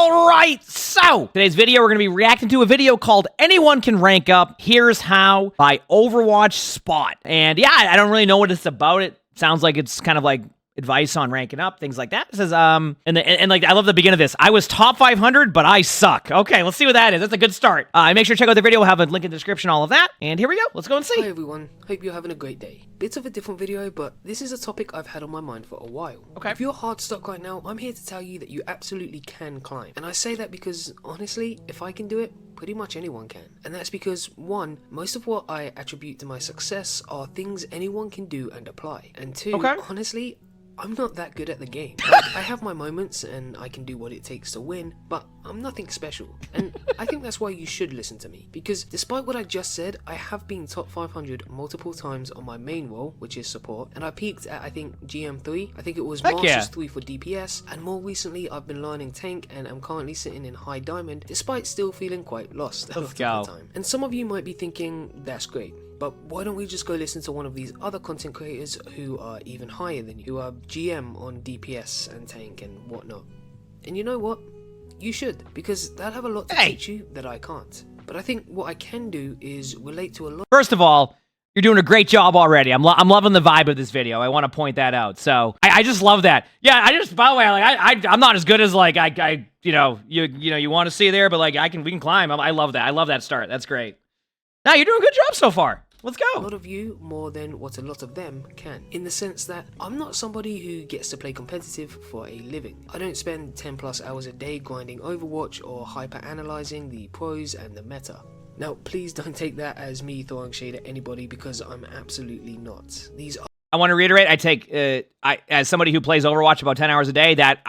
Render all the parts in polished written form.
All right, so today's video, we're going to be reacting to a video called Anyone Can Rank Up, Here's How by Overwatch Spot. And yeah, I don't really know what it's about. It sounds like it's kind of like advice on ranking up, things like that. It says, and like, I love the beginning of this. I was top 500, but I suck. Okay, let's see what that is. That's a good start. Make sure to check out the video. We'll have a link in the description, all of that. And here we go. Let's go and see. Hi everyone, hope you're having a great day. Bit of a different video, but this is a topic I've had on my mind for a while. Okay. If you're hard stuck right now, I'm here to tell you that you absolutely can climb. And I say that because, honestly, if I can do it, pretty much anyone can. And that's because, one, most of what I attribute to my success are things anyone can do and apply. And two, honestly, I'm not that good at the game. I have my moments and I can do what it takes to win, but I'm nothing special. And I think that's why you should listen to me. Because despite what I just said, I have been top 500 multiple times on my main role, which is support. And I peaked at, I think, GM3. I think it was Masters 3 for DPS. And more recently, I've been learning tank and I'm currently sitting in high diamond, despite still feeling quite lost a lot of the time. And some of you might be thinking, that's great. But why don't we just go listen to one of these other content creators who are even higher than you, who are GM on DPS and tank and whatnot. And you know what? You should, because they'll have a lot to teach you that I can't. But I think what I can do is relate to a lot. First of all, you're doing a great job already. I'm loving the vibe of this video. I want to point that out. So I just love that. Yeah, by the way, like I'm not as good as like you want to see there, but like we can climb. I love that. I love that start. That's great. Now you're doing a good job so far. Let's go. A lot of you more than what a lot of them can, in the sense that I'm not somebody who gets to play competitive for a living. I don't spend 10 plus hours a day grinding Overwatch or hyper analyzing the pros and the meta. Now please don't take that as me throwing shade at anybody, because I'm absolutely not. I want to reiterate, I take as somebody who plays Overwatch about 10 hours a day, that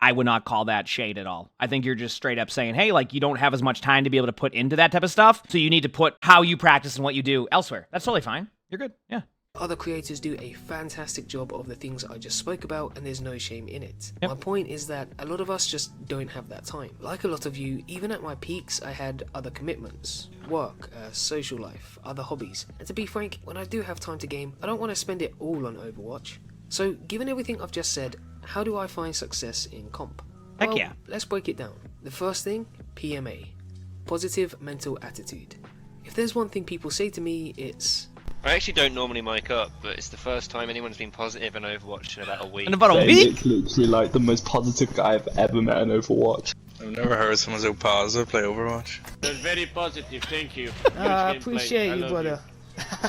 I would not call that shade at all. I think you're just straight up saying, hey, like, you don't have as much time to be able to put into that type of stuff, so you need to put how you practice and what you do elsewhere. That's totally fine. You're good. Yeah. Other creators do a fantastic job of the things I just spoke about, and there's no shame in it. My point is that a lot of us just don't have that time. Like a lot of you, even at my peaks, I had other commitments. Work, social life, other hobbies. And to be frank, when I do have time to game, I don't want to spend it all on Overwatch. So, given everything I've just said, how do I find success in comp? Heck yeah. Let's break it down. The first thing, PMA. Positive mental attitude. If there's one thing people say to me, it's... I actually don't normally mic up, but it's the first time anyone's been positive in Overwatch in about a week. In about a week? Literally like the most positive guy I've ever met in Overwatch. I've never heard someone so positive play Overwatch. That's very positive, thank you. I appreciate you, brother.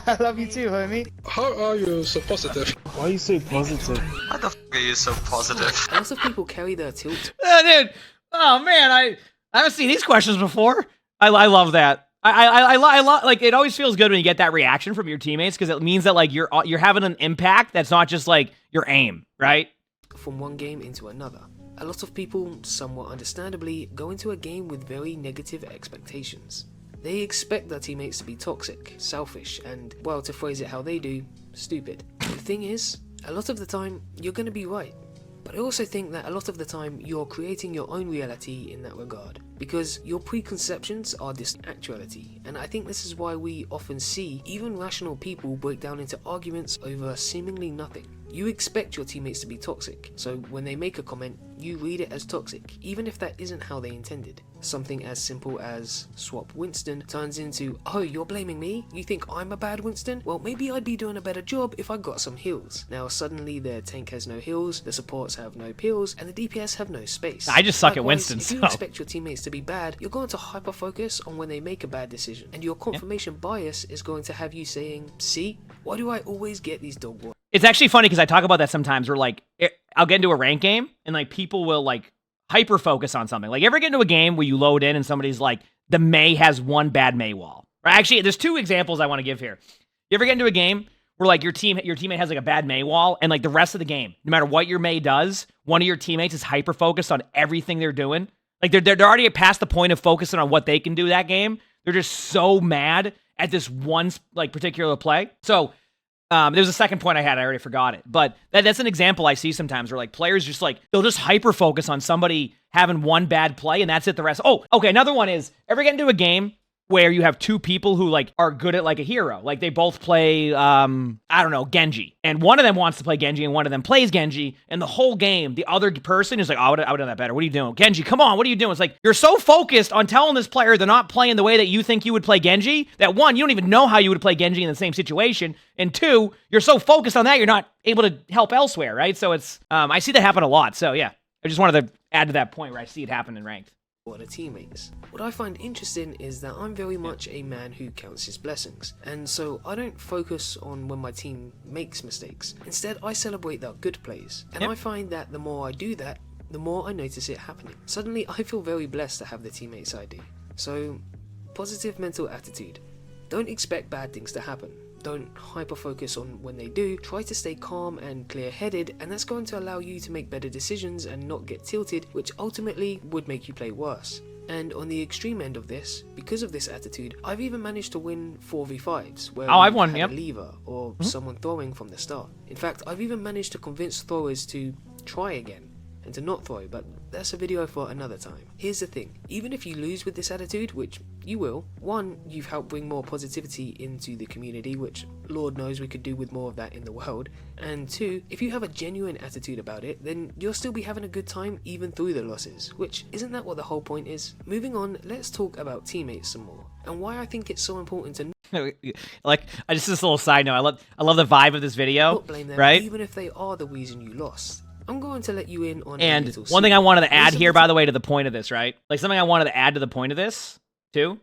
I love you too, homie. How are you so positive? Why are you so positive? How the f are you so positive? A lot of people carry their tilt. Dude, oh man, I haven't seen these questions before. I love that. I like, it always feels good when you get that reaction from your teammates, because it means that like you're having an impact that's not just like your aim, right? From one game into another. A lot of people, somewhat understandably, go into a game with very negative expectations. They expect their teammates to be toxic, selfish, and, well, to phrase it how they do, stupid. The thing is, a lot of the time, you're going to be right. But I also think that a lot of the time, you're creating your own reality in that regard. Because your preconceptions are this actuality. And I think this is why we often see even rational people break down into arguments over seemingly nothing. You expect your teammates to be toxic, so when they make a comment, you read it as toxic, even if that isn't how they intended. Something as simple as swap Winston turns into, oh, you're blaming me? You think I'm a bad Winston? Well, maybe I'd be doing a better job if I got some heals. Now suddenly their tank has no heals, the supports have no pills, and the DPS have no space. I just suck at Likewise, Winston, if you expect your teammates to be bad, you're going to hyper-focus on when they make a bad decision, and your confirmation bias is going to have you saying, see, why do I always get these dog boys? It's actually funny because I talk about that sometimes, where like I'll get into a rank game and like people will like hyper focus on something. Like, you ever get into a game where you load in and somebody's like, the Mei has one bad Mei wall? Right? Actually, there's two examples I want to give here. You ever get into a game where like your teammate has like a bad Mei wall, and like the rest of the game, no matter what your Mei does, one of your teammates is hyper focused on everything they're doing. Like they're already past the point of focusing on what they can do that game. They're just so mad at this one like particular play. So there's a second point I had, I already forgot it. But that's an example I see sometimes where like players just like, they'll just hyper focus on somebody having one bad play and that's it the rest. Oh, okay, another one is, ever get into a game where you have two people who like are good at like a hero. Like they both play, I don't know, Genji. And one of them wants to play Genji and one of them plays Genji. And the whole game, the other person is like, oh, I would have done that better. What are you doing? Genji, come on, what are you doing? It's like, you're so focused on telling this player they're not playing the way that you think you would play Genji, that one, you don't even know how you would play Genji in the same situation. And two, you're so focused on that, you're not able to help elsewhere, right? So it's, I see that happen a lot. So yeah, I just wanted to add to that point where I see it happen in ranked. What are teammates? What I find interesting is that I'm very much a man who counts his blessings, and so I don't focus on when my team makes mistakes. Instead, I celebrate their good plays, and I find that the more I do that, the more I notice it happening. Suddenly, I feel very blessed to have the teammates I do. So, positive mental attitude. Don't expect bad things to happen. Don't hyper-focus on when they do. Try to stay calm and clear-headed, and that's going to allow you to make better decisions and not get tilted, which ultimately would make you play worse. And on the extreme end of this, because of this attitude, I've even managed to win 4v5s where I've won, a lever or someone throwing from the start. In fact, I've even managed to convince throwers to try again and to not throw, but that's a video for another time. Here's the thing, even if you lose with this attitude, which you will, one, you've helped bring more positivity into the community, which Lord knows we could do with more of that in the world, and two, if you have a genuine attitude about it, then you'll still be having a good time even through the losses, which isn't that what the whole point is? Moving on, let's talk about teammates some more, and why I think it's so important to like, I just this little side note, I love the vibe of this video, not blame them, right? even if they are the reason you lost. I'm going to let you in on and a little one thing I wanted to add here, by by the way, to the point of this, right? Like something I wanted to add to the point of this too.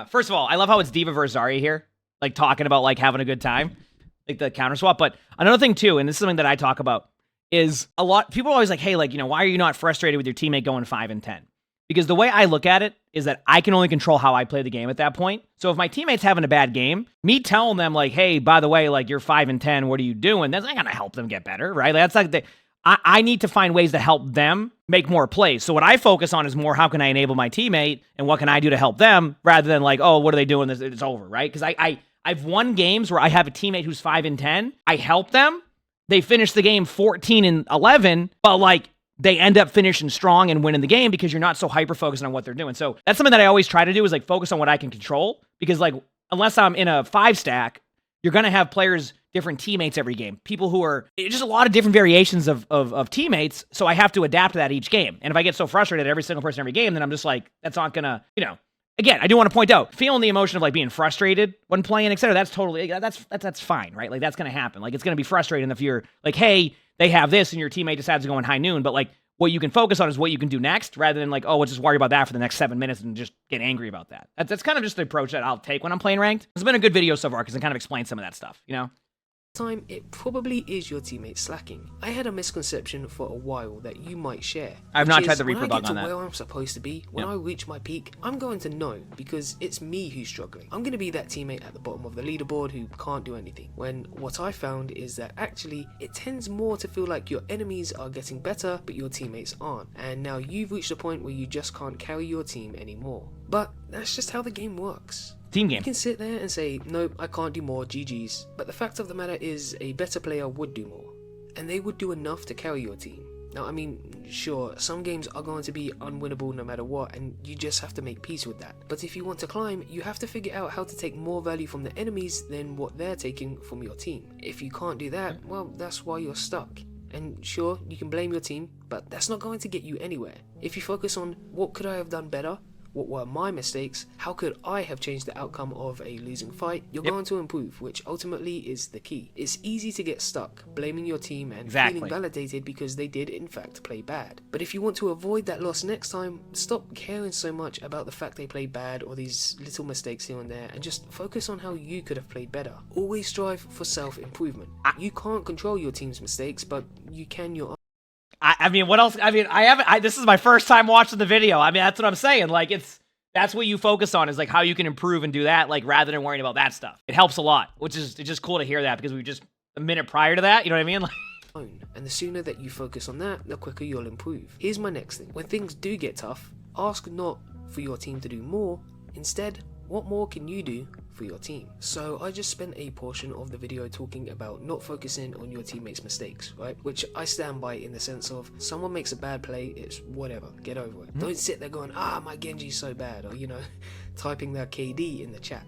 First of all, I love how it's Diva versus Zarya here, like talking about like having a good time, like the counter swap. But another thing too, and this is something that I talk about, is a lot people are always like, hey, like, you know, why are you not frustrated with your teammate going 5 and 10? Because the way I look at it is that I can only control how I play the game at that point. So if my teammate's having a bad game, me telling them like, hey, by the way, like you're 5 and 10, what are you doing? That's not gonna help them get better, right? Like, that's like I need to find ways to help them make more plays. So what I focus on is more, how can I enable my teammate and what can I do to help them, rather than like, oh, what are they doing? It's over, right? Because I've won games where I have a teammate who's 5 and 10. I help them. They finish the game 14 and 11, but like they end up finishing strong and winning the game because you're not so hyper-focused on what they're doing. So that's something that I always try to do, is like focus on what I can control, because like unless I'm in a 5 stack, you're going to have players, different teammates every game. People who are just a lot of different variations of teammates. So I have to adapt to that each game. And if I get so frustrated at every single person every game, then I'm just like, that's not going to, you know, again, I do want to point out, feeling the emotion of like being frustrated when playing, etc. That's totally, that's fine, right? Like that's going to happen. Like it's going to be frustrating if you're like, hey, they have this and your teammate decides to go in high noon, but like what you can focus on is what you can do next, rather than like, oh, we'll just worry about that for the next 7 minutes and just get angry about that. That's kind of just the approach that I'll take when I'm playing ranked. It's been a good video so far because it kind of explains some of that stuff, you know? time, it probably is your teammate slacking. I had a misconception for a while that you might share. I've not tried the Reaper bug on that. When I get to where I'm supposed to be, when I reach my peak, I'm going to know, because it's me who's struggling. I'm going to be that teammate at the bottom of the leaderboard who can't do anything. When what I found is that actually it tends more to feel like your enemies are getting better, but your teammates aren't. And now you've reached a point where you just can't carry your team anymore. But that's just how the game works. Team game. You can sit there and say, nope, I can't do more, GG's. But the fact of the matter is, a better player would do more. And they would do enough to carry your team. Now, I mean, sure, some games are going to be unwinnable no matter what, and you just have to make peace with that. But if you want to climb, you have to figure out how to take more value from the enemies than what they're taking from your team. If you can't do that, well, that's why you're stuck. And sure, you can blame your team, but that's not going to get you anywhere. If you focus on what could I have done better, what were my mistakes, how could I have changed the outcome of a losing fight, you're going to improve, which ultimately is the key. It's easy to get stuck blaming your team and feeling validated because they did in fact play bad. But if you want to avoid that loss next time, stop caring so much about the fact they played bad or these little mistakes here and there, and just focus on how you could have played better. Always strive for self-improvement. You can't control your team's mistakes, but you can your own. I mean, what else? I mean, this is my first time watching the video. I mean, that's what I'm saying. Like, that's what you focus on, is like how you can improve and do that, like rather than worrying about that stuff. It helps a lot, which is, it's just cool to hear that, because we just a minute prior to that, you know what I mean? Like, and the sooner that you focus on that, the quicker you'll improve. Here's my next thing. When things do get tough, ask not for your team to do more. Instead, what more can you do for your team. So I just spent a portion of the video talking about not focusing on your teammates' mistakes, right? Which I stand by in the sense of someone makes a bad play, it's whatever, get over it. Don't sit there going, my Genji's so bad, or typing their KD in the chat.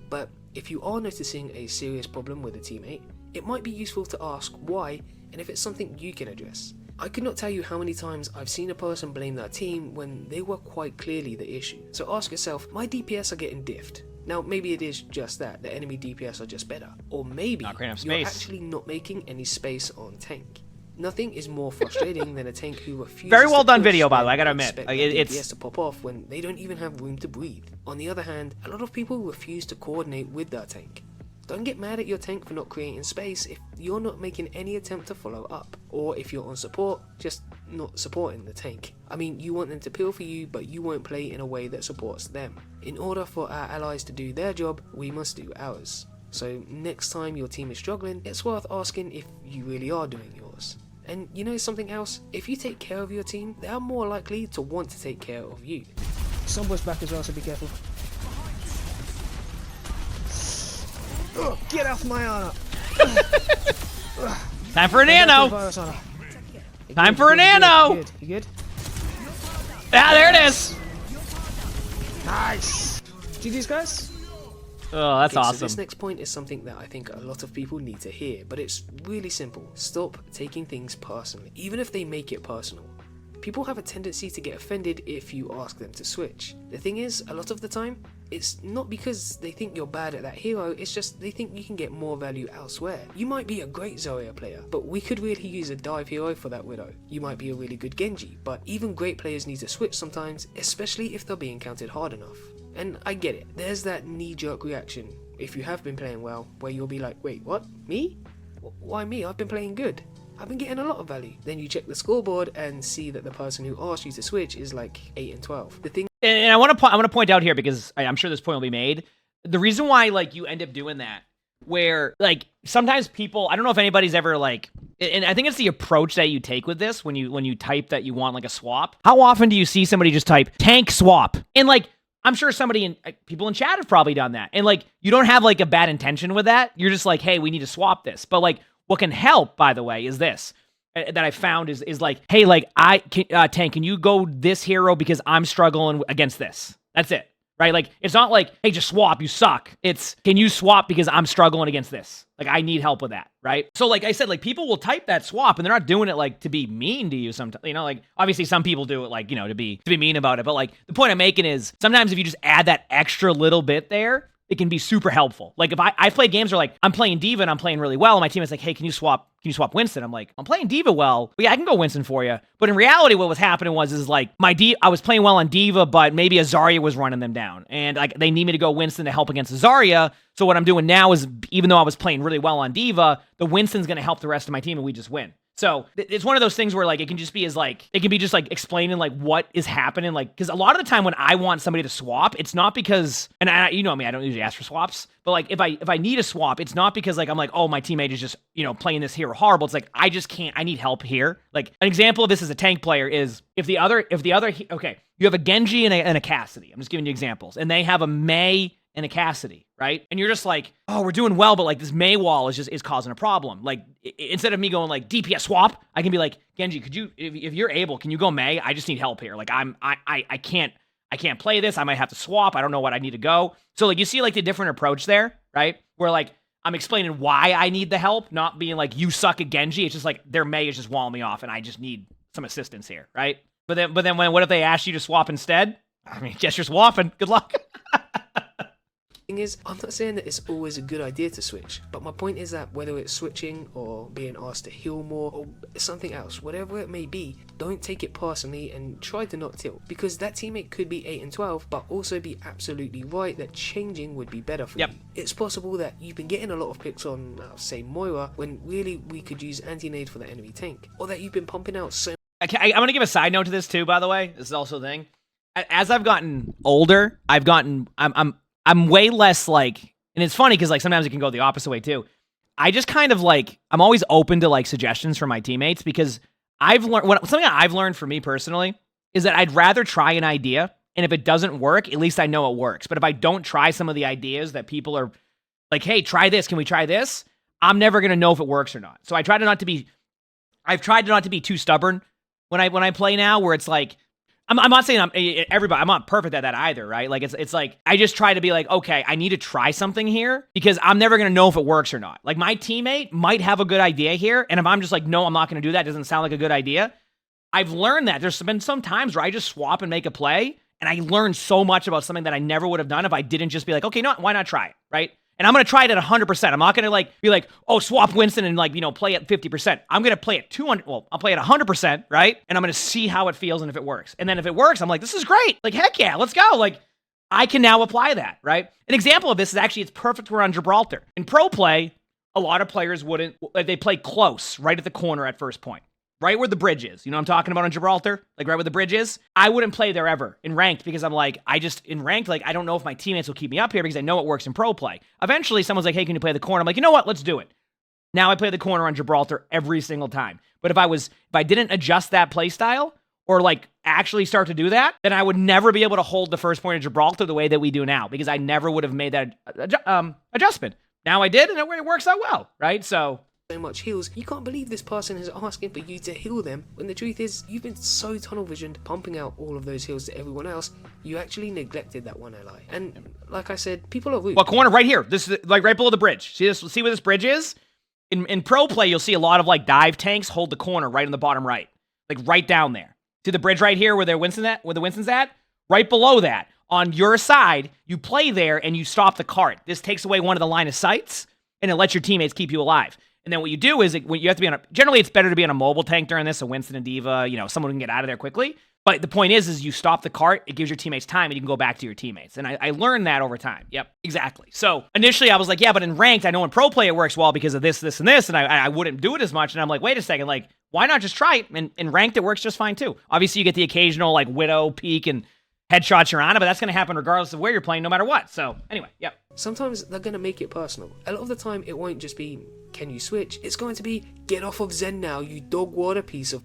But if you are noticing a serious problem with a teammate, it might be useful to ask why and if it's something you can address. I could not tell you how many times I've seen a person blame their team when they were quite clearly the issue. So ask yourself, my DPS are getting diffed. Now maybe it is just that, the enemy DPS are just better. Or maybe you're actually not making any space on tank. Nothing is more frustrating than a tank who refuses Very well to done push video, by the way, I and gotta admit. expect Like, their it's DPS to pop off when they don't even have room to breathe. On the other hand, a lot of people refuse to coordinate with their tank. Don't get mad at your tank for not creating space if you're not making any attempt to follow up, or if you're on support, just not supporting the tank. I mean, you want them to peel for you, but you won't play in a way that supports them. In order for our allies to do their job, we must do ours. So next time your team is struggling, it's worth asking if you really are doing yours. And you know something else? If you take care of your team, they are more likely to want to take care of you. Someone's back as well, so be careful. Ugh, get off my honor! time for a nano. Time for a nano. You good? Ah, there it is. Nice. GG's, guys. Oh, that's Okay, awesome. So this next point is something that I think a lot of people need to hear, but it's really simple. Stop taking things personally, even if they make it personal. People have a tendency to get offended if you ask them to switch. The thing is, a lot of the time, it's not because they think you're bad at that hero, it's just they think you can get more value elsewhere. You might be a great Zarya player, but we could really use a dive hero for that Widow. You might be a really good Genji, but even great players need to switch sometimes, especially if they're being counted hard enough. And I get it, there's that knee-jerk reaction, if you have been playing well, where you'll be like, wait, what? Me? Why me? I've been playing good. I've been getting a lot of value. Then you check the scoreboard and see that the person who asked you to switch is like 8 and 12. The thing, And I want to point out here, because I'm sure this point will be made. The reason why like you end up doing that, where like sometimes people, I don't know if anybody's ever like, and I think it's the approach that you take with this when you type that you want like a swap. How often do you see somebody just type tank swap? And like, I'm sure people in chat have probably done that. And like, you don't have like a bad intention with that. You're just like, hey, we need to swap this. But like, what can help, by the way, is this that I found is like, hey, like Tank, can you go this hero because I'm struggling against this? That's it, right? Like, it's not like, hey, just swap, you suck. It's, can you swap because I'm struggling against this? Like, I need help with that, right? So like I said, like people will type that swap and they're not doing it like to be mean to you sometimes, like obviously some people do it like, to be mean about it. But like the point I'm making is sometimes if you just add that extra little bit there, it can be super helpful. Like if I play games where like I'm playing D.Va and I'm playing really well, and my teammate's like, hey, can you swap Winston? I'm like, I'm playing D.Va well. Yeah, I can go Winston for you. But in reality, what was happening is like I was playing well on D.Va, but maybe a Zarya was running them down. And like they need me to go Winston to help against Zarya. So what I'm doing now is, even though I was playing really well on D.Va, the Winston's gonna help the rest of my team and we just win. So it's one of those things where like it can just be just like explaining like what is happening, like because a lot of the time when I want somebody to swap, it's not because, and you know me, I don't usually ask for swaps, but like if I need a swap, it's not because like I'm like, oh, my teammate is just playing this hero horrible. It's like I just can't. I need help here. Like an example of this as a tank player is if the other okay, you have a Genji and a Cassidy. I'm just giving you examples, and they have a Mei and a Cassidy, right? And you're just like, oh, we're doing well, but like this Mei wall is causing a problem. Like instead of me going like DPS swap, I can be like, Genji, could you, if you're able, can you go Mei? I just need help here. Like I can't play this. I might have to swap. I don't know what I need to go. So like you see like the different approach there, right? Where like I'm explaining why I need the help, not being like you suck at Genji. It's just like their Mei is just walling me off and I just need some assistance here, right? But then what if they ask you to swap instead? I mean, guess you're swapping. Good luck. thing is, I'm not saying that it's always a good idea to switch, but my point is that whether it's switching or being asked to heal more or something else, whatever it may be, don't take it personally and try to not tilt, because that teammate could be 8 and 12 but also be absolutely right that changing would be better for you. It's possible that you've been getting a lot of picks on, say, Moira, when really we could use anti-nade for the enemy tank, or that you've been pumping out so I'm going to give a side note to this too, by the way. This is also a thing. As I've gotten older, I'm way less like, and it's funny because like sometimes it can go the opposite way too. I just kind of like, I'm always open to like suggestions from my teammates, because I've learned, something I've learned for me personally is that I'd rather try an idea And if it doesn't work, at least I know it works. But if I don't try some of the ideas that people are like, hey, try this. Can we try this? I'm never going to know if it works or not. So I've tried not to be too stubborn when I play now, where it's like, I'm not saying I'm not perfect at that either, right? Like it's like I just try to be like, okay, I need to try something here because I'm never gonna know if it works or not. Like my teammate might have a good idea here, and if I'm just like, no, I'm not gonna do that, it doesn't sound like a good idea. I've learned that there's been some times where I just swap and make a play, and I learned so much about something that I never would have done if I didn't just be like, okay, no, why not try it, right? And I'm going to try it at 100%. I'm not going to like be like, oh, swap Winston and like, play at 50%. I'm going to play at 200. Well, I'll play at 100%, right? And I'm going to see how it feels and if it works. And then if it works, I'm like, this is great. Like, heck yeah, let's go. Like, I can now apply that, right? An example of this is actually, it's perfect we're on Gibraltar. In pro play, a lot of players wouldn't, they play close, right at the corner at first point. Right where the bridge is. You know what I'm talking about on Gibraltar? Like right where the bridge is? I wouldn't play there ever in ranked because I'm like, in ranked, like I don't know if my teammates will keep me up here because I know it works in pro play. Eventually someone's like, hey, can you play the corner? I'm like, you know what? Let's do it. Now I play the corner on Gibraltar every single time. But if I didn't adjust that play style or like actually start to do that, then I would never be able to hold the first point of Gibraltar the way that we do now because I never would have made that adjustment. Now I did and it works out well, right? So much heals, you can't believe this person is asking for you to heal them, when the truth is you've been so tunnel visioned pumping out all of those heals to everyone else, you actually neglected that one ally. And like I said, people are rude. Well, corner right here, this is like right below the bridge. See where this bridge is? In pro play, you'll see a lot of like dive tanks hold the corner right in the bottom right, like right down there. See the bridge right here where the Winston's at? Right below that, on your side, you play there and you stop the cart. This takes away one of the line of sights and it lets your teammates keep you alive. And then what you do is when you have to be generally it's better to be on a mobile tank during this, so Winston and Diva, someone can get out of there quickly. But the point is you stop the cart, it gives your teammates time, and you can go back to your teammates. And I learned that over time. Yep, exactly. So initially I was like, yeah, but in ranked, I know in pro play it works well because of this, this, and this, and I wouldn't do it as much. And I'm like, wait a second, like, why not just try it? And in ranked, it works just fine too. Obviously, you get the occasional like Widow, Peek, and headshots you're on it, but that's going to happen regardless of where you're playing, no matter what. So anyway, yep. Sometimes they're going to make it personal. A lot of the time, it won't just be, can you switch? It's going to be, get off of Zen now, you dog water piece of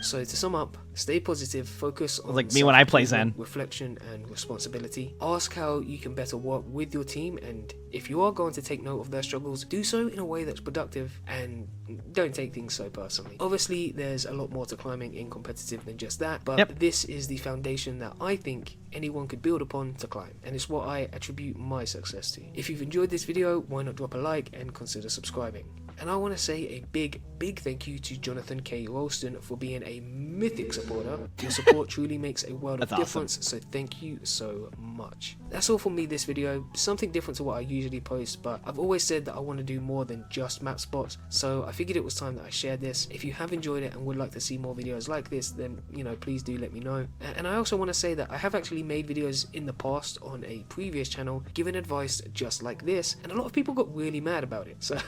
So to sum up, stay positive, focus on like me when I play Zen. Reflection and responsibility. Ask how you can better work with your team, and if you are going to take note of their struggles, do so in a way that's productive and don't take things so personally. Obviously, there's a lot more to climbing in competitive than just that, but this is the foundation that I think anyone could build upon to climb, and it's what I attribute my success to. If you've enjoyed this video, why not drop a like and consider subscribing. And I want to say a big thank you to Jonathan K. Ralston for being a mythic supporter. Your support truly makes a world of difference, so thank you so much. That's all from me this video, something different to what I usually post, but I've always said that I want to do more than just map spots, so I figured it was time that I shared this. If you have enjoyed it and would like to see more videos like this, then please do let me know. And I also want to say that I have actually made videos in the past on a previous channel giving advice just like this, and a lot of people got really mad about it. So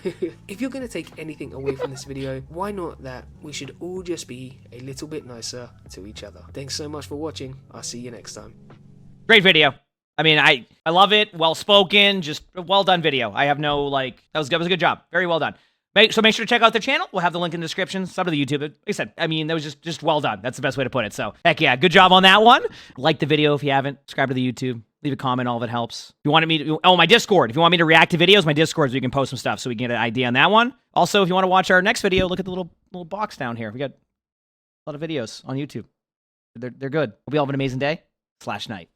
if you're going to take anything away from this video, why not that we should all just be a little bit nicer to each other. Thanks so much for watching. I'll see you next time. Great video. I mean, I love it. Well spoken, just a well done video. I have no that was a good job. Very well done. So make sure to check out their channel. We'll have the link in the description. Sub to the YouTube. Like I said, I mean, that was just well done. That's the best way to put it. So heck yeah, good job on that one. Like the video if you haven't. Subscribe to the YouTube. Leave a comment. All of it helps. If you wanted me to, my Discord. If you want me to react to videos, my Discord, so you can post some stuff so we can get an idea on that one. Also, if you want to watch our next video, look at the little box down here. We got a lot of videos on YouTube. They're good. Hope you all have an amazing day / night.